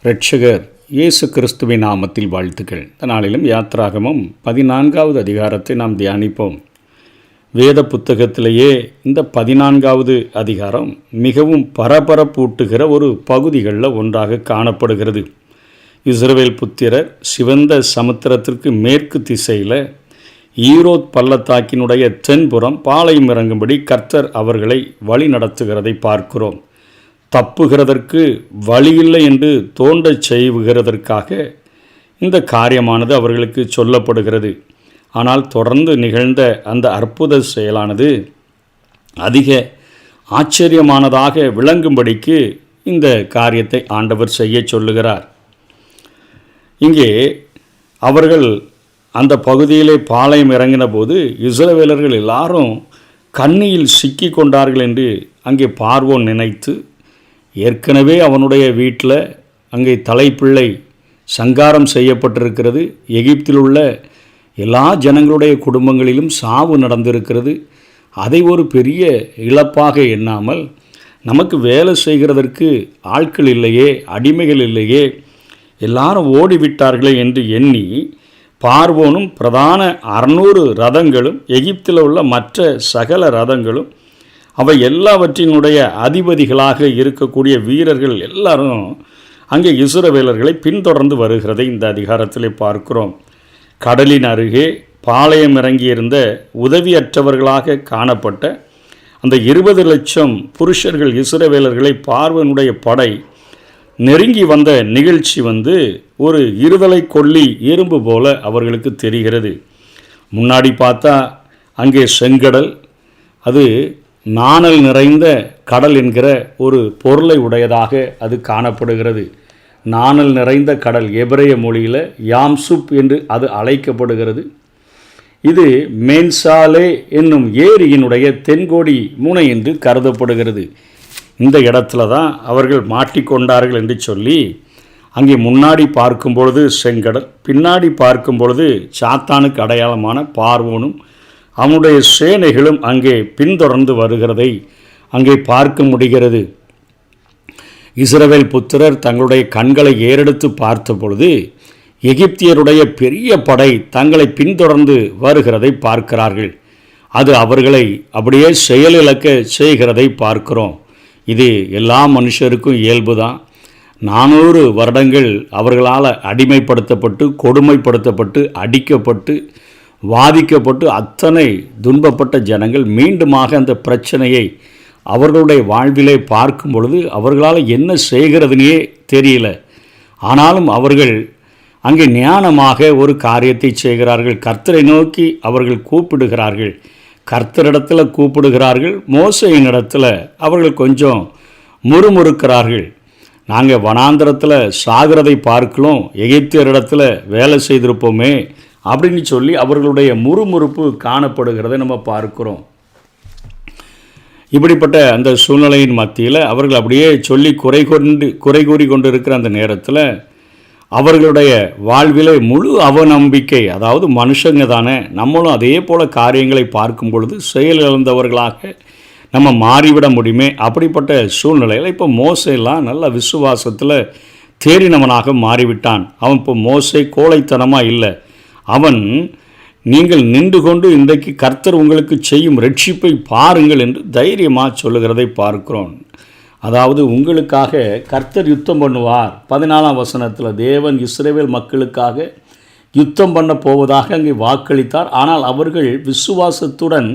இரட்சகர் இயேசு கிறிஸ்துவின் நாமத்தில் வாழ்த்துக்கள். இந்த நாளிலும் யாத்ராகமம் 14வது அதிகாரத்தை நாம் தியானிப்போம். வேத புத்தகத்திலேயே இந்த 14வது அதிகாரம் மிகவும் பரபரப்பூட்டுகிற ஒரு பகுதிகளில் ஒன்றாக காணப்படுகிறது. இஸ்ரவேல் புத்திரர் சிவந்த சமுத்திரத்திற்கு மேற்கு திசையில் ஈரோத் பள்ளத்தாக்கினுடைய தென்புறம் பாளையம் இறங்கும்படி கர்த்தர் அவர்களை வழி நடத்துகிறதை பார்க்கிறோம். தப்புகிறதற்கு வழியில்லை என்று தோண்டச் செய்கிறதற்காக இந்த காரியமானது அவர்களுக்கு சொல்லப்படுகிறது. ஆனால் தொடர்ந்து நிகழ்ந்த அந்த அற்புத செயலானது அதிக ஆச்சரியமானதாக விளங்கும்படிக்கு இந்த காரியத்தை ஆண்டவர் செய்ய சொல்லுகிறார். இங்கே அவர்கள் அந்த பகுதியிலே பாளையம் இறங்கின போது இஸ்ரவேலர்கள் எல்லாரும் கண்ணியில் சிக்கி கொண்டார்கள் என்று அங்கே பார்வோன் நினைத்து, ஏற்கனவே அவனுடைய வீட்டில் அங்கே தலைப்பிள்ளை சங்காரம் செய்யப்பட்டிருக்கிறது. எகிப்தில் உள்ள எல்லா ஜனங்களுடைய குடும்பங்களிலும் சாவு நடந்திருக்கிறது. அதை ஒரு பெரிய இழப்பாக எண்ணாமல், நமக்கு வேலை செய்கிறதற்கு ஆட்கள் இல்லையே, அடிமைகள் இல்லையே, எல்லாரும் ஓடிவிட்டார்களே என்று எண்ணி பார்வோனும் பிரதான 600 ரதங்களும் எகிப்தில் உள்ள மற்ற சகல ரதங்களும் அவை எல்லாவற்றினுடைய அதிபதிகளாக இருக்கக்கூடிய வீரர்கள் எல்லாரும் அங்கே இஸ்ரவேலர்களை பின்தொடர்ந்து வருகிறதை இந்த அதிகாரத்தில் பார்க்கிறோம். கடலின் அருகே பாளையம் இறங்கியிருந்த உதவியற்றவர்களாக காணப்பட்ட அந்த 20 லட்சம் புருஷர்கள் இஸ்ரவேலர்களை பார்வனுடைய படை நெருங்கி வந்த நிகழ்ச்சி ஒரு இருதலை கொல்லி எறும்பு போல அவர்களுக்கு தெரிகிறது. முன்னாடி பார்த்தா அங்கே செங்கடல், அது நாணல் நிறைந்த கடல் என்கிற ஒரு பொருளை உடையதாக அது காணப்படுகிறது. நாணல் நிறைந்த கடல் எபிரேய மொழியில் யாம்சுப் என்று அது அழைக்கப்படுகிறது. இது மேன்சாலே என்னும் ஏரியினுடைய தென்கோடி முனை என்று கருதப்படுகிறது. இந்த இடத்துல தான் அவர்கள் மாட்டிக்கொண்டார்கள் என்று சொல்லி அங்கே முன்னாடி பார்க்கும் பொழுது செங்கடல், பின்னாடி பார்க்கும் பொழுது சாத்தானுக்கு அடையாளமான பார்வோனும் அவனுடைய சேனைகளும் அங்கே பின்தொடர்ந்து வருகிறதை அங்கே பார்க்க முடிகிறது. இஸ்ரவேல் புத்திரர் தங்களுடைய கண்களை ஏறெடுத்து பார்த்த பொழுது எகிப்தியருடைய பெரிய படை தங்களை பின்தொடர்ந்து வருகிறதை பார்க்கிறார்கள். அது அவர்களை அப்படியே செயலிழக்க செய்கிறதை பார்க்கிறோம். இது எல்லா மனுஷருக்கும் இயல்பு தான். 400 வருடங்கள் அவர்களால் அடிமைப்படுத்தப்பட்டு, கொடுமைப்படுத்தப்பட்டு, அடிக்கப்பட்டு, வாதிக்கப்பட்டு அத்தனை துன்பப்பட்ட ஜனங்கள் மீண்டுமாக அந்த பிரச்சனையை அவர்களுடைய வாழ்விலே பார்க்கும் பொழுது அவர்களால் என்ன செய்கிறதுனே தெரியல. ஆனாலும் அவர்கள் அங்கே ஞானமாக ஒரு காரியத்தை செய்கிறார்கள். கர்த்தரை நோக்கி அவர்கள் கூப்பிடுகிறார்கள். கர்த்தரிடத்தில் கூப்பிடுகிறார்கள். மோசேயினிடத்தில் அவர்கள் கொஞ்சம் முறுமுறுக்கிறார்கள். நாங்கள் வனாந்திரத்தில் சாகிறதை பார்க்கலாம், எகிப்தியரிடத்தில் வேலை செய்திருப்போமே அப்படின்னு சொல்லி அவர்களுடைய முறுமுறுப்பு காணப்படுகிறதை நம்ம பார்க்கிறோம். இப்படிப்பட்ட அந்த சூழ்நிலையின் மத்தியில் அவர்கள் அப்படியே சொல்லி குறை கூறி கொண்டு இருக்கிற அந்த நேரத்தில் அவர்களுடைய வாழ்விலே முழு அவநம்பிக்கை, அதாவது மனுஷங்க தானே, நம்மளும் அதே போல் காரியங்களை பார்க்கும் பொழுது செயலிழந்தவர்களாக நம்ம மாறிவிட முடியுமே, அப்படிப்பட்ட சூழ்நிலையில் இப்போ மோசையெல்லாம் நல்ல விசுவாசத்தில் தேறினவனாக மாறிவிட்டான். அவன் இப்போ மோசை கோழைத்தனமாக இல்லை. அவன், நீங்கள் நின்று கொண்டு இன்றைக்கு கர்த்தர் உங்களுக்கு செய்யும் ரட்சிப்பை பாருங்கள் என்று தைரியமாக சொல்லுகிறதை பார்க்கிறோம். அதாவது உங்களுக்காக கர்த்தர் யுத்தம் பண்ணுவார். 14ஆம் வசனத்தில் தேவன் இஸ்ரவேல் மக்களுக்காக யுத்தம் பண்ண போவதாக அங்கே வாக்களித்தார். ஆனால் அவர்கள் விசுவாசத்துடன்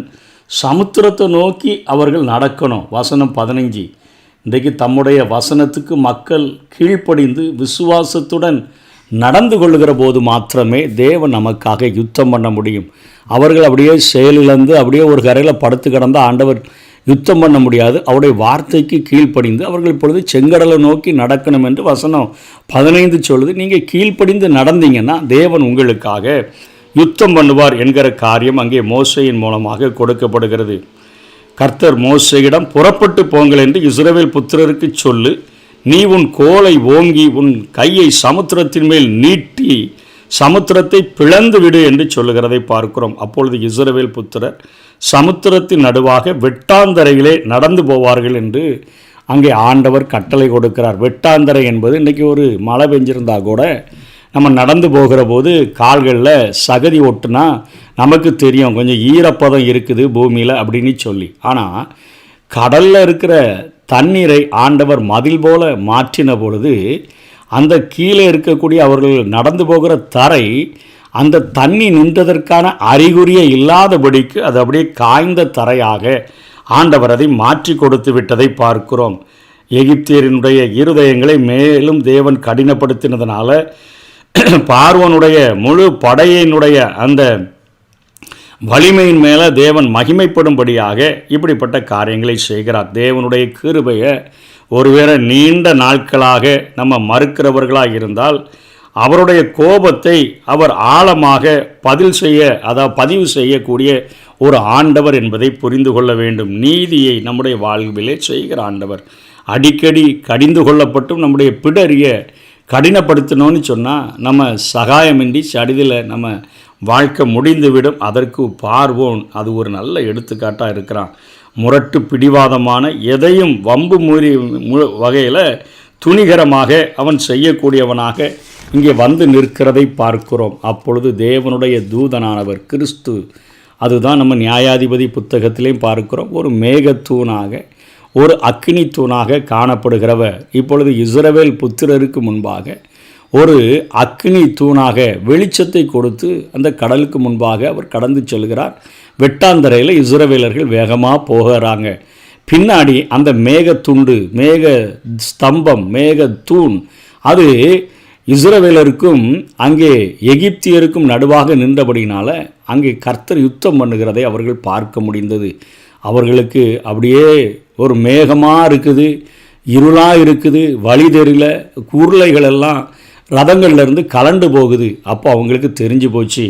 சமுத்திரத்தை நோக்கி அவர்கள் நடக்கணும். வசனம் 15. இன்றைக்கு தம்முடைய வசனத்துக்கு மக்கள் கீழ்ப்படிந்து விசுவாசத்துடன் நடந்து கொள்ளுகிற போது மாத்திரமே தேவன் நமக்காக யுத்தம் பண்ண முடியும். அவர்கள் அப்படியே செயலிழந்து அப்படியே ஒரு கரையில் படுத்து கிடந்த ஆண்டவர் யுத்தம் பண்ண முடியாது. அவருடைய வார்த்தைக்கு கீழ்ப்படிந்து அவர்கள் இப்பொழுது செங்கடலை நோக்கி நடக்கணும் என்று வசனம் 15 சொல்லுது. நீங்கள் கீழ்ப்படிந்து நடந்தீங்கன்னா தேவன் உங்களுக்காக யுத்தம் பண்ணுவார் என்கிற காரியம் அங்கே மோசையின் மூலமாக கொடுக்கப்படுகிறது. கர்த்தர் மோசையிடம் புறப்பட்டு போங்கள் என்று இஸ்ரவேல் புத்திரருக்கு சொல்லு, நீ உன் கோலை ஓங்கி உன் கையை சமுத்திரத்தின் மேல் நீட்டி சமுத்திரத்தை பிளந்து விடு என்று சொல்லுகிறதை பார்க்கிறோம். அப்பொழுது இஸ்ரவேல் புத்திரர் சமுத்திரத்தின் நடுவாக வெட்டாந்தரையிலே நடந்து போவார்கள் என்று அங்கே ஆண்டவர் கட்டளை கொடுக்கிறார். வெட்டாந்தரை என்பது இன்றைக்கி ஒரு மழை பெஞ்சிருந்தா கூட நம்ம நடந்து போகிற போது கால்களில் சகதி ஒட்டுனா நமக்கு தெரியும் கொஞ்சம் ஈரப்பதம் இருக்குது பூமியில் அப்படின்னு சொல்லி. ஆனால் கடலில் இருக்கிற தண்ணீரை ஆண்டவர் மதில் போல மாற்றின பொழுது அந்த கீழே இருக்கக்கூடிய அவர்கள் நடந்து போகிற தரை அந்த தண்ணி நின்றதற்கான அறிகுறியே இல்லாதபடிக்கு அது அப்படியே காய்ந்த தரையாக ஆண்டவர் அதை மாற்றி கொடுத்து விட்டதை பார்க்கிறோம். எகிப்தியரினுடைய இருதயங்களை மேலும் தேவன் கடினப்படுத்தினதுனால பார்வோனுடைய முழு படையினுடைய அந்த வலிமையின் மேலே தேவன் மகிமைப்படும்படியாக இப்படிப்பட்ட காரியங்களை செய்கிறார். தேவனுடைய கிருபையை ஒருவேளை நீண்ட நாட்களாக நம்ம மறுக்கிறவர்களாக இருந்தால் அவருடைய கோபத்தை அவர் ஆழமாக பதிவு செய்யக்கூடிய ஒரு ஆண்டவர் என்பதை புரிந்து கொள்ள வேண்டும். நீதியை நம்முடைய வாழ்விலே செய்கிற ஆண்டவர். அடிக்கடி கடிந்து கொள்ளப்பட்டும் நம்முடைய பிடரிய கடினப்படுத்தணும்னு சொன்னால் நம்ம சகாயமின்றி சடிதில் நம்ம வாழ்க்கை முடிந்துவிடும். அதற்கு பார்வோன் அது ஒரு நல்ல எடுத்துக்காட்டாக இருக்கிறான். முரட்டு பிடிவாதமான எதையும் வம்பு வகையில் துணிகரமாக அவன் செய்யக்கூடியவனாக இங்கே வந்து நிற்கிறதை பார்க்கிறோம். அப்பொழுது தேவனுடைய தூதனானவர் கிறிஸ்து, அதுதான் நம்ம நியாயாதிபதி புத்தகத்திலையும் பார்க்கிறோம், ஒரு மேகத்தூணாக ஒரு அக்கினி தூணாக காணப்படுகிறவர் இப்பொழுது இஸ்ரவேல் புத்திரருக்கு முன்பாக ஒரு அக்கினி தூணாக வெளிச்சத்தை கொடுத்து அந்த கடலுக்கு முன்பாக அவர் கடந்து செல்கிறார். வெட்டாந்தரையில் இஸ்ரவேலர்கள் வேகமாக போகிறாங்க. பின்னாடி அந்த மேகத்துண்டு, மேக ஸ்தம்பம், மேகத்தூண் அது இஸ்ரவேலருக்கும் அங்கே எகிப்தியருக்கும் நடுவாக நின்றபடினால அங்கே கர்த்தர் யுத்தம் பண்ணுகிறதை அவர்கள் பார்க்க முடிந்தது. அவர்களுக்கு அப்படியே ஒரு மேகமாக இருக்குது, இருளாக இருக்குது, வழி தெரியல, உருளைகளெல்லாம் ரதங்கள்லேருந்து கலண்டு போகுது. அப்போ அவங்களுக்கு தெரிஞ்சு போச்சு,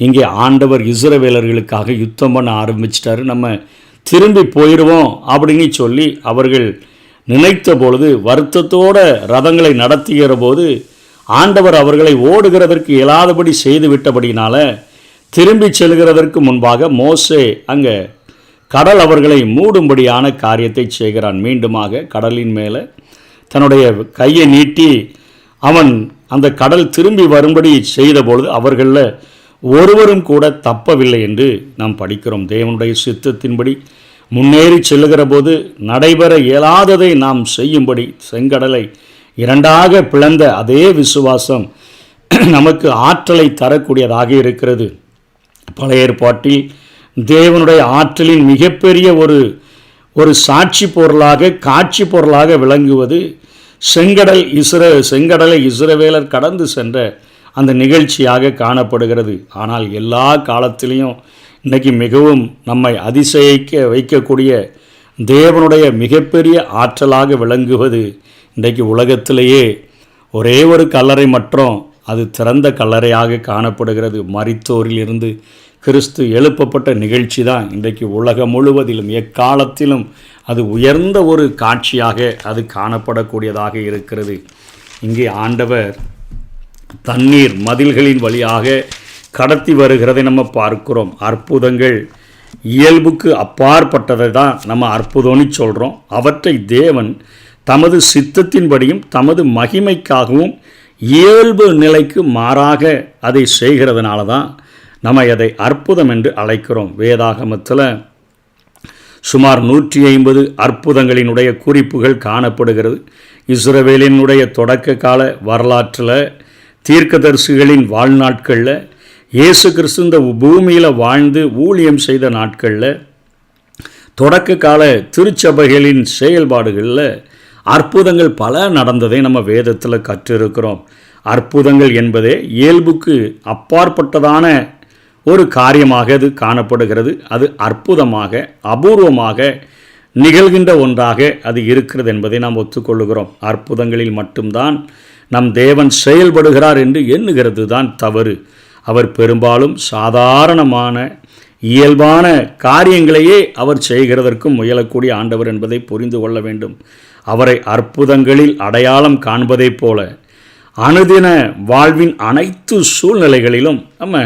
இங்கே ஆண்டவர் இஸ்ரவேலர்களுக்காக யுத்தம் பண்ண ஆரம்பிச்சிட்டாரு, நம்ம திரும்பி போயிடுவோம் அப்படின்னு சொல்லி அவர்கள் நினைத்த பொழுது வருத்தத்தோடு ரதங்களை நடத்துகிற போது ஆண்டவர் அவர்களை ஓடுகிறதற்கு இயலாதபடி செய்து விட்டபடினால திரும்பி செல்கிறதற்கு முன்பாக மோசே அங்கே கடல் அவர்களை மூடும்படியான காரியத்தை செய்கிறான். மீண்டுமாக கடலின் மேலே தன்னுடைய கையை நீட்டி அவன் அந்த கடல் திரும்பி வரும்படி செய்த பொழுது அவர்களில் ஒருவரும் கூட தப்பவில்லை என்று நாம் படிக்கிறோம். தேவனுடைய சித்தத்தின்படி முன்னேறி செல்லுகிற போது நடைபெற இயலாததை நாம் செய்யும்படி செங்கடலை இரண்டாக பிளந்த அதே விசுவாசம் நமக்கு ஆற்றலை தரக்கூடியதாக இருக்கிறது. பழைய ஏற்பாட்டில் தேவனுடைய ஆற்றலின் மிகப்பெரிய ஒரு சாட்சி பொருளாக, காட்சி பொருளாக விளங்குவது செங்கடலை இஸ்ரவேலர் கடந்து சென்ற அந்த நிகழ்ச்சியாக காணப்படுகிறது. ஆனால் எல்லா காலத்திலையும் இன்றைக்கி மிகவும் நம்மை அதிசயிக்க வைக்கக்கூடிய தேவனுடைய மிகப்பெரிய ஆற்றலாக விளங்குவது இன்றைக்கு உலகத்திலேயே ஒரே ஒரு கல்லறை மற்றும் அது திறந்த கல்லறையாக காணப்படுகிறது. மரித்தோரில் இருந்து கிறிஸ்து எழுப்பப்பட்ட நிகழ்ச்சி தான் இன்றைக்கு உலகம் முழுவதிலும் எக்காலத்திலும் அது உயர்ந்த ஒரு காட்சியாக அது காணப்படக்கூடியதாக இருக்கிறது. இங்கே ஆண்டவர் தண்ணீர் மதில்களின் வழியாக கடத்தி வருகிறதை நம்ம பார்க்கிறோம். அற்புதங்கள் இயல்புக்கு அப்பாற்பட்டதை தான் நம்ம அற்புதம்னு சொல்கிறோம். அவற்றை தேவன் தமது சித்தத்தின்படியும் தமது மகிமைக்காகவும் இயல்பு நிலைக்கு மாறாக அதை செய்கிறதுனால தான் நம்ம அதை அற்புதம் என்று அழைக்கிறோம். வேதாகமத்தில் சுமார் 150 அற்புதங்களினுடைய குறிப்புகள் காணப்படுகிறது. இஸ்ரவேலினுடைய தொடக்க கால வரலாற்றில் தீர்க்கதரிசிகளின் வாழ்நாட்களில் இயேசு கிறிஸ்து இந்த பூமியில் வாழ்ந்து ஊழியம் செய்த நாட்களில் தொடக்க கால திருச்சபைகளின் செயல்பாடுகளில் அற்புதங்கள் பல நடந்ததை நம்ம வேதத்தில் கற்றிருக்கிறோம். அற்புதங்கள் என்பதே இயல்புக்கு அப்பாற்பட்டதான ஒரு காரியமாக அது காணப்படுகிறது. அது அற்புதமாக அபூர்வமாக நிகழ்கின்ற ஒன்றாக அது இருக்கிறது என்பதை நாம் ஒத்துக்கொள்ளுகிறோம். அற்புதங்களில் மட்டும்தான் நம் தேவன் செயல்படுகிறார் என்று எண்ணுகிறது தான் தவறு. அவர் பெரும்பாலும் சாதாரணமான இயல்பான காரியங்களையே அவர் செய்கிறதற்கும் முயலக்கூடிய ஆண்டவர் என்பதை புரிந்து கொள்ள வேண்டும். அவரை அற்புதங்களில் அடையாளம் காண்பதைப் போல அனுதின வாழ்வின் அனைத்து சூழ்நிலைகளிலும் நம்ம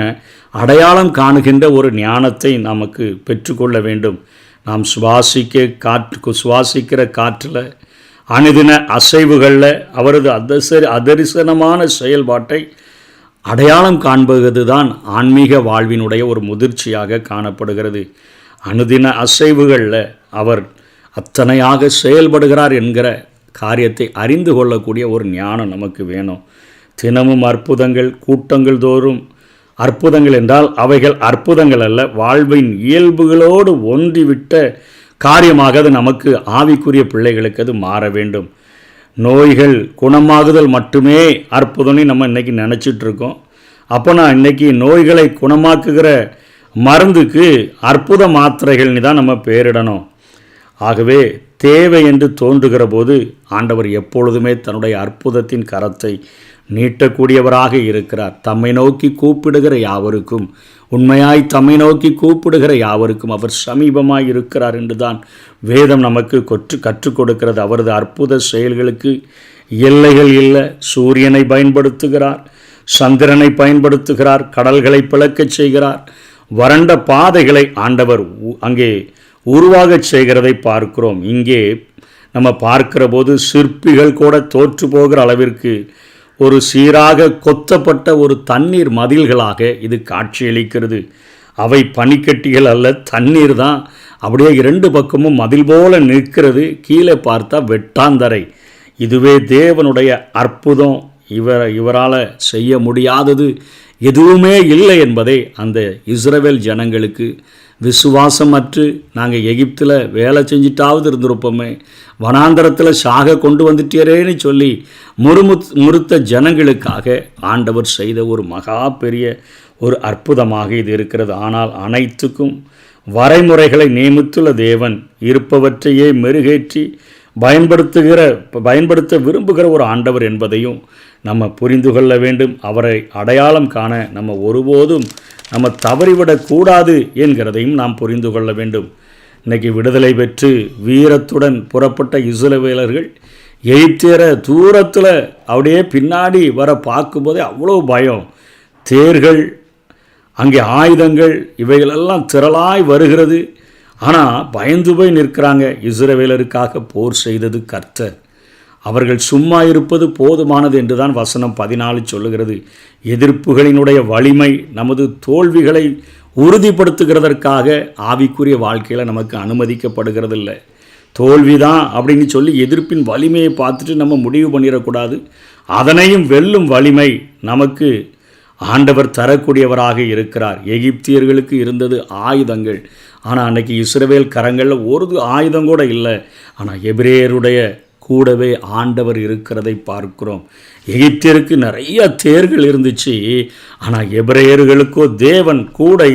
அடையாளம் காணுகின்ற ஒரு ஞானத்தை நமக்கு பெற்றுக்கொள்ள வேண்டும். நாம் சுவாசிக்கிற காற்றில், அனுதின அசைவுகளில் அவரது அதரிசனமான செயல்பாட்டை அடையாளம் காண்பது தான் ஆன்மீக வாழ்வினுடைய ஒரு முதிர்ச்சியாக காணப்படுகிறது. அனுதின அசைவுகளில் அவர் அத்தனையாக செயல்படுகிறார் என்கிற காரியத்தை அறிந்து கொள்ளக்கூடிய ஒரு ஞானம் நமக்கு வேணும். தினமும் அற்புதங்கள், கூட்டங்கள் தோறும் அற்புதங்கள் என்றால் அவைகள் அற்புதங்கள் அல்ல, வாழ்வின் இயல்புகளோடு ஒன்றிவிட்ட காரியமாக அது நமக்கு ஆவிக்குரிய பிள்ளைகளுக்கு அது மாற வேண்டும். நோய்கள் குணமாகுதல் மட்டுமே அற்புதம்னு நம்ம இன்றைக்கி நினச்சிட்ருக்கோம். அப்போ நான் இன்றைக்கி நோய்களை குணமாக்குகிற மருந்துக்கு அற்புத மாத்திரைகள்னு தான் நம்ம பேரிடணும். ஆகவே தேவை என்று தோன்றுகிற போது ஆண்டவர் எப்பொழுதுமே தன்னுடைய அற்புதத்தின் கரத்தை நீட்டக்கூடியவராக இருக்கிறார். தம்மை நோக்கி கூப்பிடுகிற யாவருக்கும், உண்மையாய் தம்மை நோக்கி கூப்பிடுகிற யாவருக்கும் அவர் சமீபமாய் இருக்கிறார் என்று தான் வேதம் நமக்கு கற்றுக் கொடுக்கிறது. அவரது அற்புத செயல்களுக்கு எல்லைகள் இல்லை. சூரியனை பயன்படுத்துகிறார், சந்திரனை பயன்படுத்துகிறார், கடல்களை பிளக்கச் செய்கிறார், வறண்ட பாதைகளை ஆண்டவர் அங்கே உருவாகச் செய்கிறதை பார்க்கிறோம். இங்கே நம்ம பார்க்கிற போது சிற்பிகள் கூட தோற்று போகிற அளவிற்கு ஒரு சீராக கொத்தப்பட்ட ஒரு தண்ணீர் மதில்களாக இது காட்சியளிக்கிறது. அவை பனிக்கட்டிகள் அல்ல, தண்ணீர் தான். அப்படியே இரண்டு பக்கமும் மதில் போல நிற்கிறது. கீழே பார்த்தா வெட்டாந்தரை. இதுவே தேவனுடைய அற்புதம். இவரால் செய்ய முடியாதது எதுவுமே இல்லை என்பதை அந்த இஸ்ரவேல் ஜனங்களுக்கு விசுவாசமற்று நாங்கள் எகிப்தில் வேலை செஞ்சிட்டாவது இருந்திருப்போமே, வனாந்தரத்தில் சாக கொண்டு வந்துட்டேரேன்னு சொல்லி முறுத்த ஜனங்களுக்காக ஆண்டவர் செய்த ஒரு மகா பெரிய ஒரு அற்புதமாக இது இருக்கிறது. ஆனால் அனைத்துக்கும் வரைமுறைகளை நியமித்துள்ள தேவன் இருப்பவற்றையே மெருகேற்றி பயன்படுத்த விரும்புகிற ஒரு ஆண்டவர் என்பதையும் நம்ம புரிந்து கொள்ள வேண்டும். அவரை அடையாளம் காண நம்ம ஒருபோதும் நம்ம தவறிவிடக்கூடாது என்கிறதையும் நாம் புரிந்து கொள்ள வேண்டும். இன்றைக்கி விடுதலை பெற்று வீரத்துடன் புறப்பட்ட இஸ்ரவேலர்கள் எகிப்தியரை தூரத்தில் அப்படியே பின்னாடி வர பார்க்கும்போதே அவ்வளோ பயம். தேர்கள், அங்கே ஆயுதங்கள், இவைகளெல்லாம் திரளாய் வருகிறது. ஆனால் பயந்து போய் நிற்கிறாங்க. இஸ்ரவேலருக்காக போர் செய்தது கர்த்தர். அவர்கள் சும்மா இருப்பது போதுமானது என்றுதான் வசனம் 14 சொல்லுகிறது. எதிர்ப்புகளினுடைய வலிமை நமது தோல்விகளை உறுதிப்படுத்துகிறதற்காக ஆவிக்குரிய வாழ்க்கையில் நமக்கு அனுமதிக்கப்படுகிறதில்லை. தோல்விதான் அப்படின்னு சொல்லி எதிர்ப்பின் வலிமையை பார்த்துட்டு நம்ம முடிவு பண்ணிடக்கூடாது. அதனையும் வெல்லும் வலிமை நமக்கு ஆண்டவர் தரக்கூடியவராக இருக்கிறார். எகிப்தியர்களுக்கு இருந்தது ஆயுதங்கள், ஆனால் அன்றைக்கி இஸ்ரவேல் கரங்களில் ஒரு ஆயுதம் கூட இல்லை. ஆனால் எபிரேயருடைய கூடவே ஆண்டவர் இருக்கிறதை பார்க்கிறோம். எகிப்தியருக்கு நிறைய தேர்கள் இருந்துச்சு, ஆனால் எபிரேயர்களுக்கோ தேவன் கூட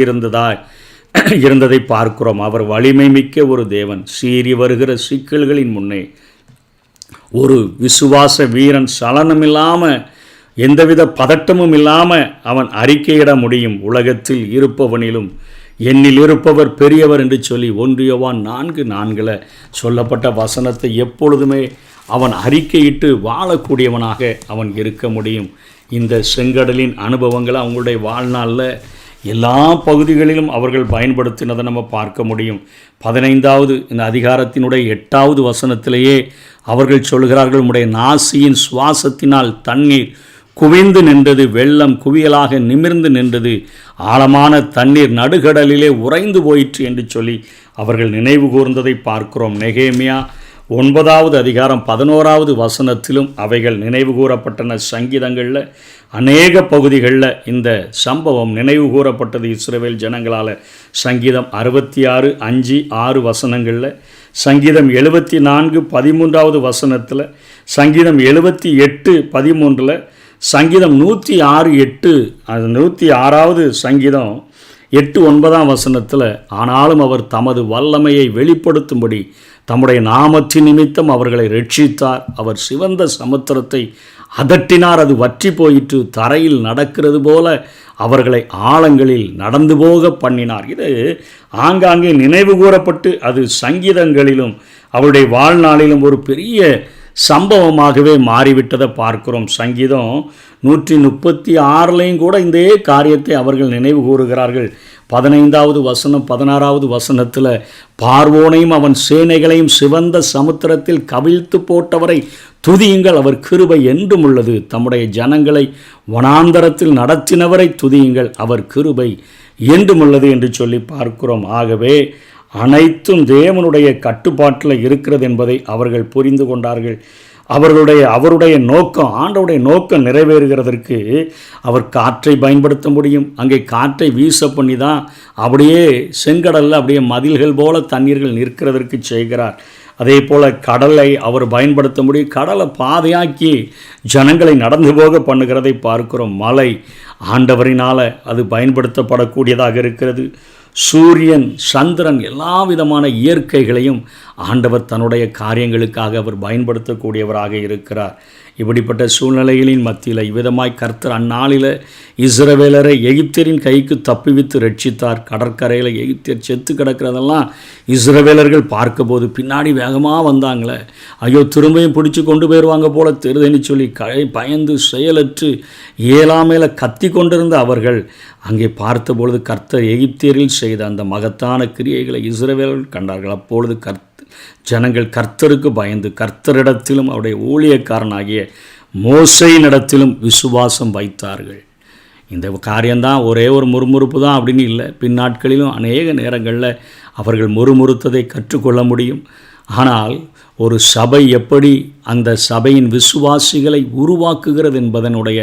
இருந்ததை பார்க்கிறோம். அவர் வலிமை மிக்க ஒரு தேவன். சீறி வருகிற சிக்கல்களின் முன்னே ஒரு விசுவாச வீரன் சலனமில்லாமல், எந்தவித பதட்டமும் இல்லாமல் அவன் அறிக்கையிட முடியும். உலகத்தில் இருப்பவனிலும் என்னில் இருப்பவர் பெரியவர் என்று சொல்லி 1 யோவான் 4:4 சொல்லப்பட்ட வசனத்தை எப்பொழுதுமே அவன் அறிக்கையிட்டு வாழக்கூடியவனாக அவன் இருக்க முடியும். இந்த செங்கடலின் அனுபவங்களை அவங்களுடைய வாழ்நாளில் எல்லா பகுதிகளிலும் அவர்கள் பயன்படுத்தினதை நம்ம பார்க்க முடியும். 15வது இந்த அதிகாரத்தினுடைய 8வது வசனத்திலேயே அவர்கள் சொல்கிறார்கள், உம்முடைய நாசியின் சுவாசத்தினால் தண்ணீர் குவிந்து நின்றது, வெள்ளம் குவியலாக நிமிர்ந்து நின்றது, ஆழமான தண்ணீர் நடுகடலிலே உறைந்து போயிற்று என்று சொல்லி அவர்கள் நினைவு கூர்ந்ததை பார்க்கிறோம். நெகேமியா 9வது அதிகாரம் 11வது வசனத்திலும் அவைகள் நினைவு கூறப்பட்டன. சங்கீதங்களில் அநேக பகுதிகளில் இந்த சம்பவம் நினைவு கூறப்பட்டது இஸ்ரவேல் ஜனங்களால். சங்கீதம் 66:5-6 வசனங்களில், சங்கீதம் 74:13வது வசனத்தில், சங்கீதம் 78:13, சங்கீதம் 106:8, 106வது சங்கீதம் 8-9 வசனத்தில், ஆனாலும் அவர் தமது வல்லமையை வெளிப்படுத்தும்படி தம்முடைய நாமத்தின் நிமித்தம் அவர்களை ரட்சித்தார். அவர் சிவந்த சமுத்திரத்தை அதட்டினார், அது வற்றி போயிற்று. தரையில் நடக்கிறது போல அவர்களை ஆழங்களில் நடந்து போக பண்ணினார். இது ஆங்காங்கே நினைவு கூறப்பட்டு அது சங்கீதங்களிலும் அவருடைய வாழ்நாளிலும் ஒரு பெரிய சம்பவமாகவே மாறிவிட்டதை பார்க்கிறோம். சங்கீதம் 136 கூட இந்த காரியத்தை அவர்கள் நினைவு கூறுகிறார்கள். 15வது வசனம் 16வது வசனத்தில், பார்வோனையும் அவன் சேனைகளையும் சிவந்த சமுத்திரத்தில் கவிழ்த்து போட்டவரை துதியுங்கள், அவர் கிருபை என்றும் உள்ளது. தம்முடைய ஜனங்களை வனாந்தரத்தில் நடத்தினவரை துதியுங்கள், அவர் கிருபை என்றும் உள்ளது என்று சொல்லி பார்க்கிறோம். ஆகவே அனைத்தும் தேவனுடைய கட்டுப்பாட்டில் இருக்கிறது என்பதை அவர்கள் புரிந்து கொண்டார்கள். அவருடைய நோக்கம், ஆண்டவருடைய நோக்கம் நிறைவேறுகிறதற்கு அவர் காற்றை பயன்படுத்த முடியும். அங்கே காற்றை வீச பண்ணி தான் அப்படியே செங்கடலில் அப்படியே மதில்கள் போல தண்ணீர்கள் நிற்கிறதற்கு செய்கிறார். அதே போல் கடலை அவர் பயன்படுத்த முடியும். கடலை பாதையாக்கி ஜனங்களை நடந்து போக பண்ணுகிறதை பார்க்கிறோம். மலை ஆண்டவரினால் அது பயன்படுத்தப்படக்கூடியதாக இருக்கிறது. சூரியன், சந்திரன், எல்லா விதமான இயற்கைகளையும் ஆண்டவர் தன்னுடைய காரியங்களுக்காக அவர் பயன்படுத்தக்கூடியவராக இருக்கிறார். இப்படிப்பட்ட சூழ்நிலைகளின் மத்தியில் இவ்விதமாய் கர்த்தர் அந்நாளில் இஸ்ரவேலரை எகிப்தியரின் கைக்கு தப்புவித்து ரட்சித்தார். கடற்கரையில் எகிப்தியர் செத்து கிடக்கிறதெல்லாம் இஸ்ரவேலர்கள் பார்க்கும்போது பின்னாடி வேகமாக வந்தாங்களே, ஐயோ திரும்பியும் பிடிச்சி கொண்டு போயிடுவாங்க போல தெரியுதுன்னு சொல்லி பயந்து செயலற்று ஏழாமையில் கத்தி கொண்டிருந்த அவர்கள் அங்கே பார்த்தபொழுது கர்த்தர் எகிப்தியரில் செய்த அந்த மகத்தான கிரியைகளை இஸ்ரவேலர்கள் கண்டார்கள். அப்பொழுது ஜனங்கள் கர்த்தருக்கு பயந்து கர்த்தரிடத்திலும் அவருடைய ஊழியக்காரனாகிய மோசேயினிடத்திலும் விசுவாசம் வைத்தார்கள். இந்த காரியம்தான் ஒரே ஒரு முறுமுறுப்பு தான் அப்படின்னு இல்லை. பின்னாட்களிலும் அநேக நேரங்களில் அவர்கள் முறுமுறுத்ததை கற்றுக்கொள்ள முடியும். ஆனால் ஒரு சபை எப்படி அந்த சபையின் விசுவாசிகளை உருவாக்குகிறது என்பதனுடைய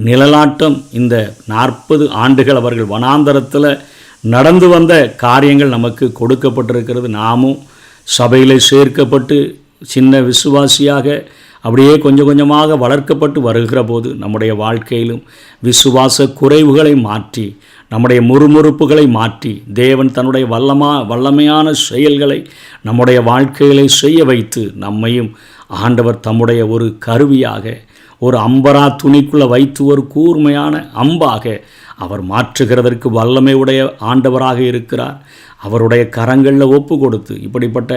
நிழலாட்டம் இந்த 40 ஆண்டுகள் அவர்கள் வனாந்தரத்தில் நடந்து வந்த காரியங்கள் நமக்கு கொடுக்கப்பட்டிருக்கிறது. நாமும் சபையில் சேர்க்கப்பட்டு சின்ன விசுவாசியாக அப்படியே கொஞ்சம் கொஞ்சமாக வளர்க்கப்பட்டு வருகிற போது நம்முடைய வாழ்க்கையிலும் விசுவாச குறைவுகளை மாற்றி, நம்முடைய முறுமுறுப்புகளை மாற்றி, தேவன் தன்னுடைய வல்லமையான செயல்களை நம்முடைய வாழ்க்கைகளை செய்ய வைத்து நம்மையும் ஆண்டவர் தம்முடைய ஒரு கருவியாக, ஒரு அம்பரா துணிக்குள்ளே வைத்து ஒரு கூர்மையான அம்பாக அவர் மாற்றுகிறதற்கு வல்லமை உடைய ஆண்டவராக இருக்கிறார். அவருடைய கரங்களில் ஒப்பு கொடுத்து இப்படிப்பட்ட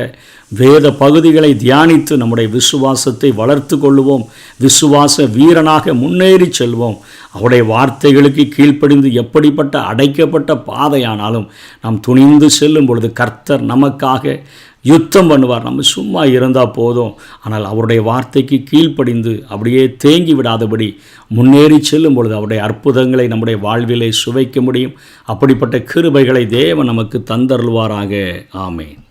வேத பகுதிகளை தியானித்து நம்முடைய விசுவாசத்தை வளர்த்து கொள்ளுவோம். விசுவாச வீரனாக முன்னேறி செல்வோம். அவருடைய வார்த்தைகளுக்கு கீழ்ப்படிந்து எப்படிப்பட்ட அடைக்கப்பட்ட பாதையானாலும் நாம் துணிந்து செல்லும் பொழுது கர்த்தர் நமக்காக யுத்தம் பண்ணுவார். நம்ம சும்மா இருந்தால் போதும். ஆனால் அவருடைய வார்த்தைக்கு கீழ்ப்படிந்து அப்படியே தேங்கி விடாதபடி முன்னேறி செல்லும் பொழுது அவருடைய அற்புதங்களை நம்முடைய வாழ்விலே சுவைக்க முடியும். அப்படிப்பட்ட கிருபைகளை தேவன் நமக்கு தந்தருள்வாராக. ஆமென்.